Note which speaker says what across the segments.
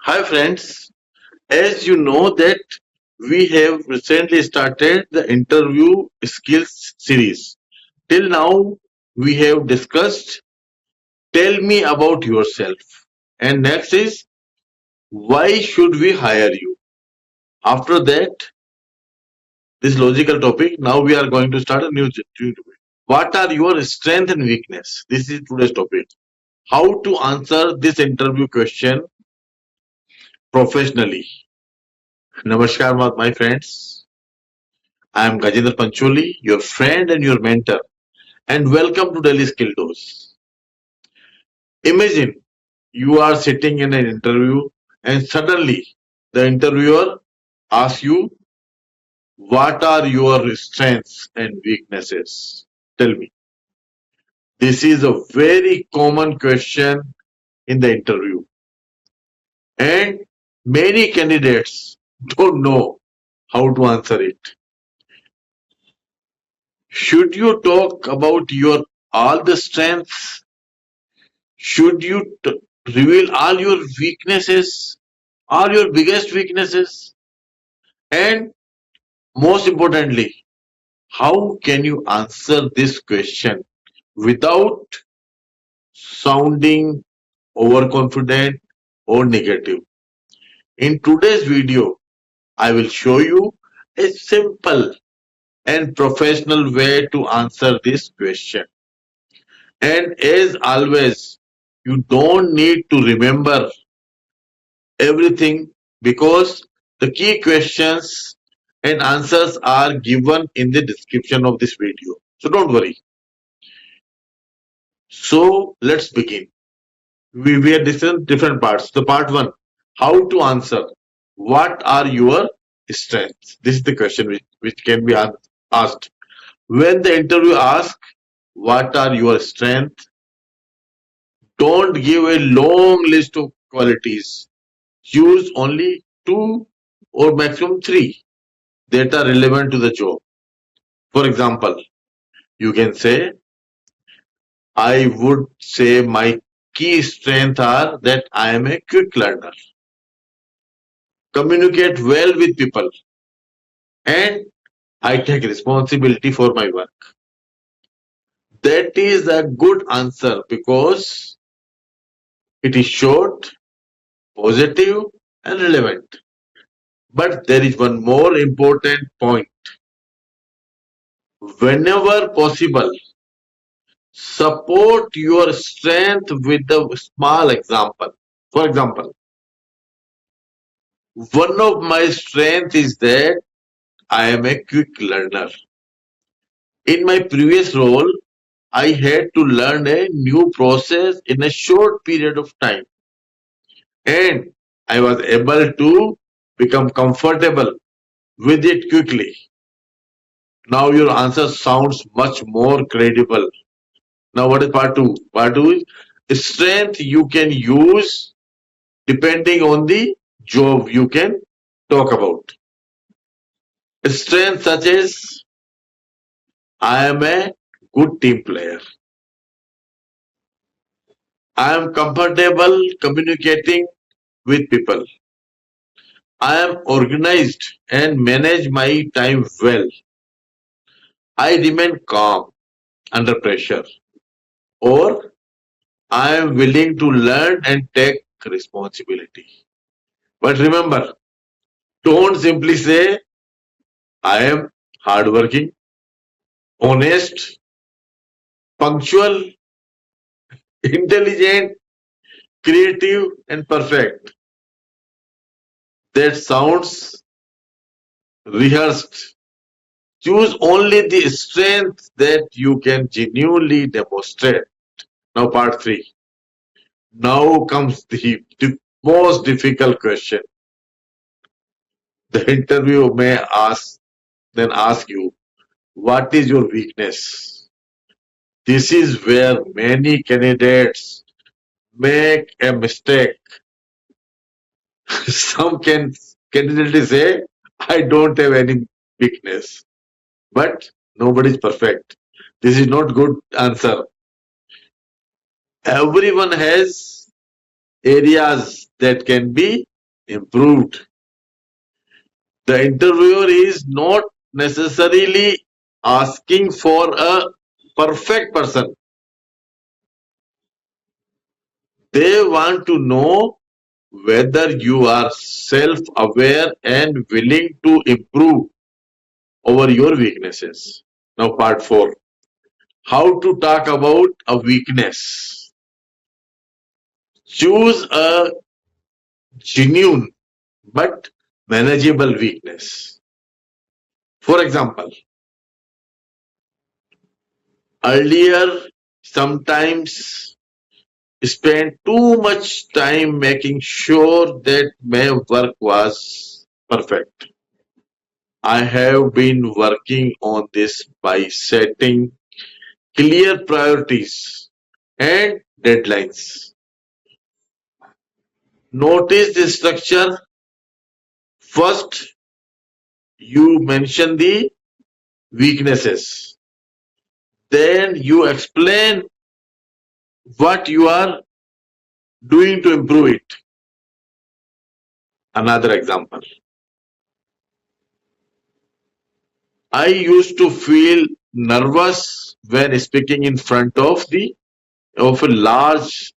Speaker 1: Hi friends, as you know that we have recently started the interview skills series. Till now we have discussed tell me about yourself and next is why should we hire you. After that this logical topic now we are going to start a new topic. What are your strength and weakness? This is today's topic. How to answer this interview question professionally. Namaskar my friends. I am Gajendra Pancholi, your friend and your mentor, and welcome to Delhi Skill Dose. Imagine you are sitting in an interview and suddenly the interviewer asks you, what are your strengths and weaknesses? Tell me. This is a very common question in the interview, and many candidates don't know how to answer it. Should you talk about your all the strengths? Should you reveal all your weaknesses, all your biggest weaknesses? And most importantly, how can you answer this question without sounding overconfident or negative? In today's video, I will show you a simple and professional way to answer this question. And as always, you don't need to remember everything because the key questions and answers are given in the description of this video. So don't worry. So let's begin. We have different parts. The part one, how to answer. What are your strengths? This is the question which can be asked. When the interview asks, what are your strengths? Don't give a long list of qualities. Choose only two or maximum three that are relevant to the job. For example, you can say, I would say my key strengths are that I am a quick learner, communicate well with people, and I take responsibility for my work. That is a good answer because it is short, positive, and relevant. But there is one more important point. Whenever possible, support your strength with a small example. For example, one of my strengths is that I am a quick learner. In my previous role, I had to learn a new process in a short period of time, and I was able to become comfortable with it quickly. Now your answer sounds much more credible. Now what is part two? Part two is strength you can use depending on the job you can talk about. Strength such as I am a good team player. I am comfortable communicating with people. I am organized and manage my time well. I remain calm under pressure. Or I am willing to learn and take responsibility. But remember, don't simply say I am hardworking, honest, punctual, intelligent, creative, and perfect. That sounds rehearsed. Choose only the strength that you can genuinely demonstrate. Now, part three. Now comes the most difficult question. The interview may ask you, what is your weakness? This is where many candidates make a mistake. Some candidates say, I don't have any weakness. But nobody is perfect. This is not good answer. Everyone has areas that can be improved. The interviewer is not necessarily asking for a perfect person. They want to know whether you are self-aware and willing to improve over your weaknesses. Now, part 4. How to talk about a weakness. Choose a genuine but manageable weakness. For example, earlier sometimes spent too much time making sure that my work was perfect. I have been working on this by setting clear priorities and deadlines. Notice the structure. First, you mention the weaknesses. Then you explain what you are doing to improve it. Another example. I used to feel nervous when speaking in front of a large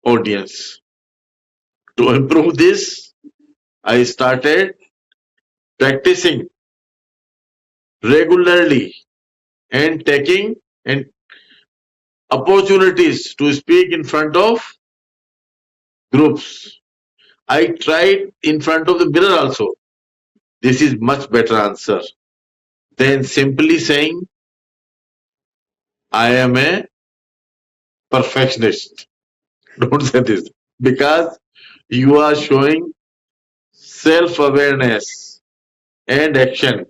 Speaker 1: audience. To improve this, I started practicing regularly and taking and opportunities to speak in front of groups. I tried in front of the mirror also. This is much better answer than simply saying I am a perfectionist. Don't say this because you are showing self-awareness and action.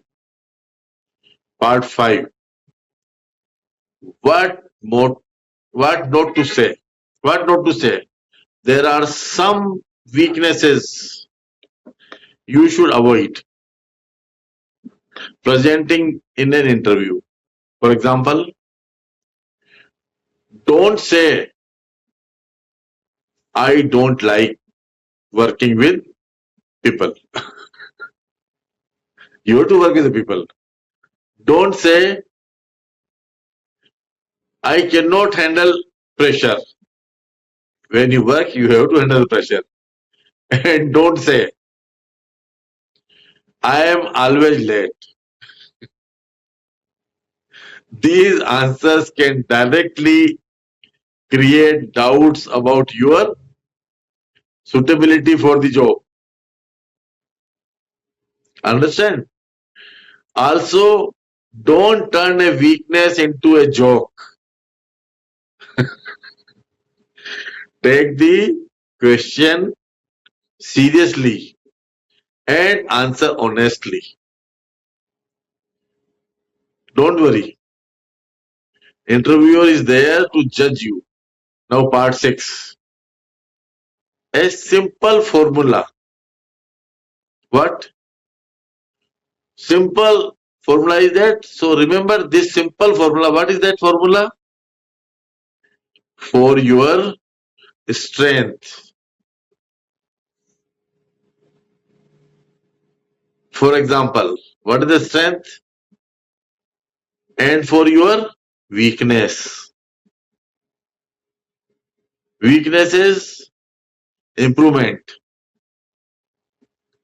Speaker 1: Part 5. What more, what not to say? What not to say? There are some weaknesses you should avoid presenting in an interview. For example, don't say I don't like working with people. You have to work with the people. Don't say I cannot handle pressure. When you work, you have to handle pressure. And don't say I am always late. These answers can directly create doubts about your suitability for the job. Understand? Also, don't turn a weakness into a joke. Take the question seriously and answer honestly. Don't worry. Interviewer is there to judge you. Now part 6. A simple formula. What? Simple formula is that? So remember this simple formula. What is that formula? For your strength. For example, what is the strength? And for your weakness. Weakness is improvement.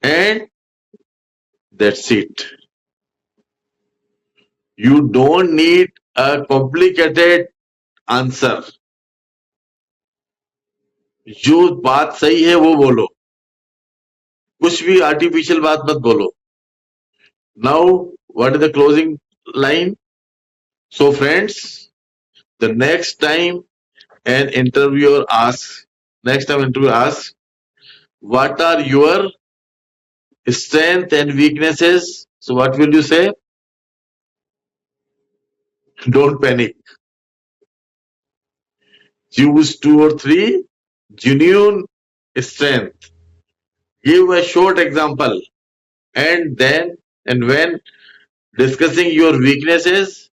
Speaker 1: And that's it. You don't need a complicated answer. जो बात सही है वो बोलो. कुछ भी artificial बात मत बोलो. Now, what is the closing line? So friends, the next time an interviewer asks, what are your strengths and weaknesses? So what will you say? Don't panic. Choose 2 or 3 genuine strength. Give a short example and when discussing your weaknesses,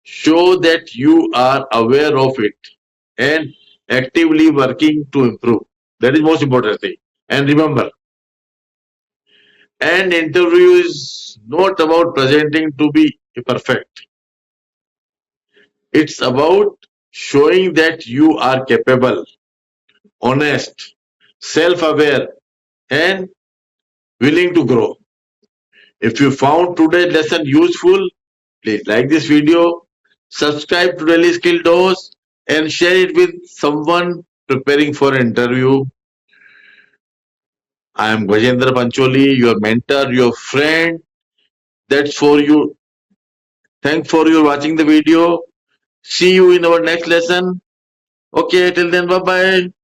Speaker 1: show that you are aware of it and actively working to improve. That is most important thing. And remember, And interview is not about presenting to be perfect. It's about showing that you are capable, honest, self-aware, and willing to grow. If you found today's lesson useful, please like this video, subscribe to Daily Skill Dose, and share it with someone preparing for an interview. I am Gajendra Pancholi, your mentor, your friend. That's for you. Thanks for your watching the video. See you in our next lesson. Okay, till then, bye bye.